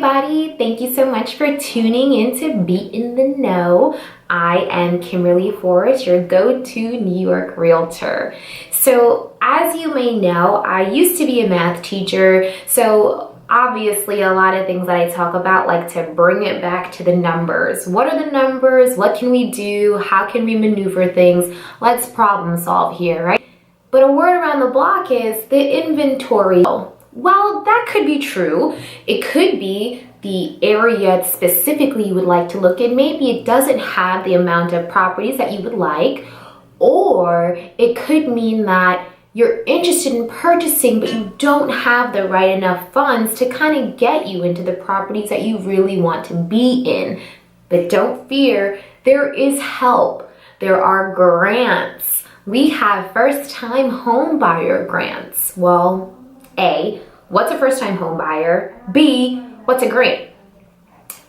everybody. Thank you so much for tuning in to Be in the Know. I am Kimberly Forrest, your go-to New York realtor. So as you may know, I used to be a math teacher, so obviously a lot of things that I talk about like to bring it back to the numbers. What are the numbers? What can we do? How can we maneuver things? Let's problem solve here, right? But a word around the block is the inventory. Well, that could be true. It could be the area specifically you would like to look at. Maybe it doesn't have the amount of properties that you would like, or it could mean that you're interested in purchasing, but you don't have the right enough funds to kind of get you into the properties that you really want to be in. But don't fear, there is help. There are grants. We have first-time home buyer grants. Well, A, what's a first-time home buyer? B, what's a grant?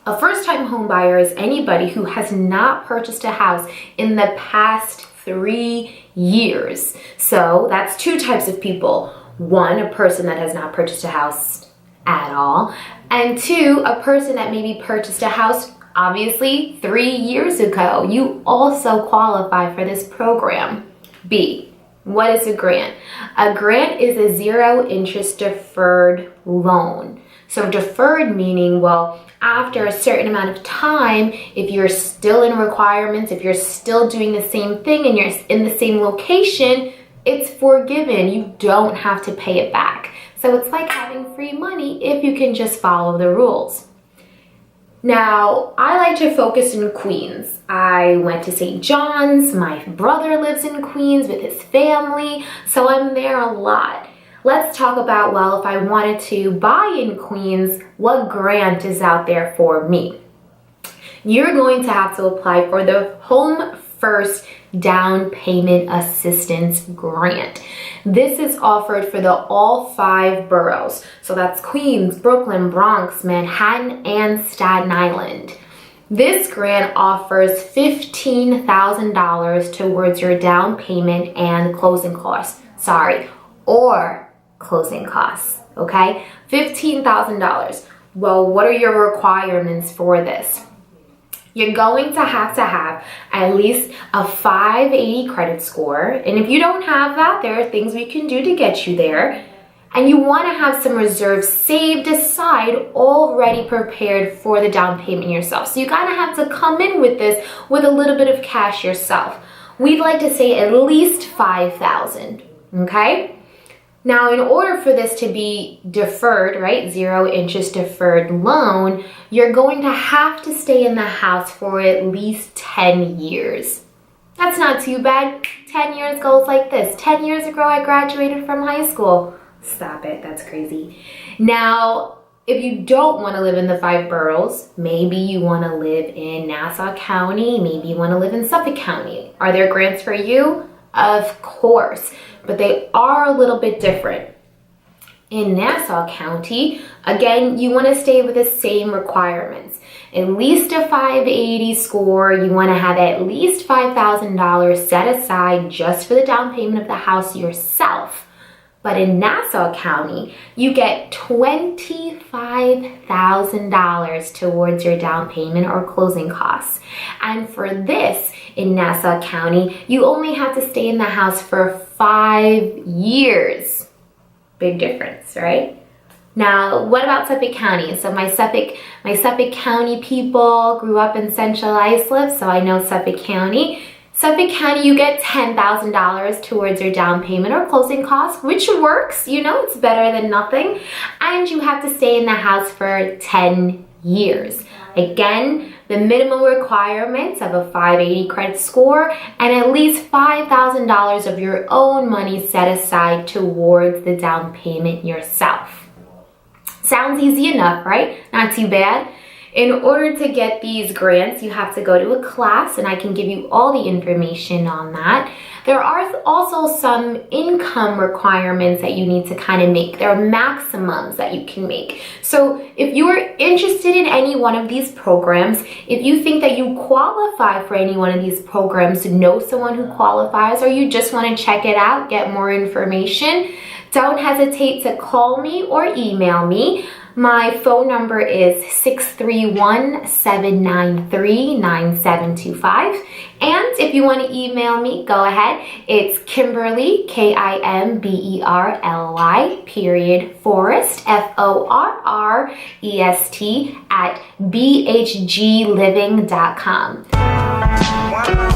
A first-time home buyer is anybody who has not purchased a house in the past 3 years. So that's two types of people. One, a person that has not purchased a house at all. And two, a person that maybe purchased a house obviously 3 years ago. You also qualify for this program. B, what is a grant? A grant is a zero interest deferred loan. So deferred meaning, well, after a certain amount of time, if you're still in requirements, if you're still doing the same thing and you're in the same location, it's forgiven. You don't have to pay it back. So it's like having free money if you can just follow the rules. Now, I like to focus in Queens. I went to St. John's. My brother lives in Queens with his family, so I'm there a lot. Let's talk about, well, if I wanted to buy in Queens, what grant is out there for me? You're going to have to apply for the Home First Down Payment Assistance Grant. This is offered for all 5 boroughs. So that's Queens, Brooklyn, Bronx, Manhattan, and Staten Island. This grant offers $15,000 towards your down payment and closing costs. Or closing costs, okay? $15,000. Well, what are your requirements for this? You're going to have at least a 580 credit score. And if you don't have that, there are things we can do to get you there. And you want to have some reserves saved aside, already prepared for the down payment yourself. So you kind of have to come in with this with a little bit of cash yourself. We'd like to say at least $5,000, okay? Now, in order for this to be deferred, right, zero interest deferred loan, you're going to have to stay in the house for at least 10 years. That's not too bad. 10 years goes like this. 10 years ago, I graduated from high school. Stop it, that's crazy. Now, if you don't want to live in the 5 boroughs, maybe you want to live in Nassau County, maybe you want to live in Suffolk County. Are there grants for you? Of course, but they are a little bit different. In Nassau County, again, you want to stay with the same requirements. At least a 580 score. You want to have at least $5,000 set aside just for the down payment of the house yourself. But in Nassau County, you get $25,000 towards your down payment or closing costs. And for this, in Nassau County, you only have to stay in the house for 5 years. Big difference, right? Now, what about Suffolk County? So my Suffolk County people grew up in Central Islip, so I know Suffolk County. Suffolk County, you get $10,000 towards your down payment or closing costs, which works, you know, it's better than nothing. And you have to stay in the house for 10 years. Again, the minimum requirements of a 580 credit score and at least $5,000 of your own money set aside towards the down payment yourself. Sounds easy enough, right? Not too bad. In order to get these grants, you have to go to a class, and I can give you all the information on that. There are also some income requirements that you need to kind of make. There are maximums that you can make. So if you are interested in any one of these programs, if you think that you qualify for any one of these programs, know someone who qualifies, or you just want to check it out, get more information, don't hesitate to call me or email me. My phone number is 631-793-9725. And if you want to email me, go ahead. It's Kimberly, Kimberly, period, Forrest, FORREST, at bhgliving.com.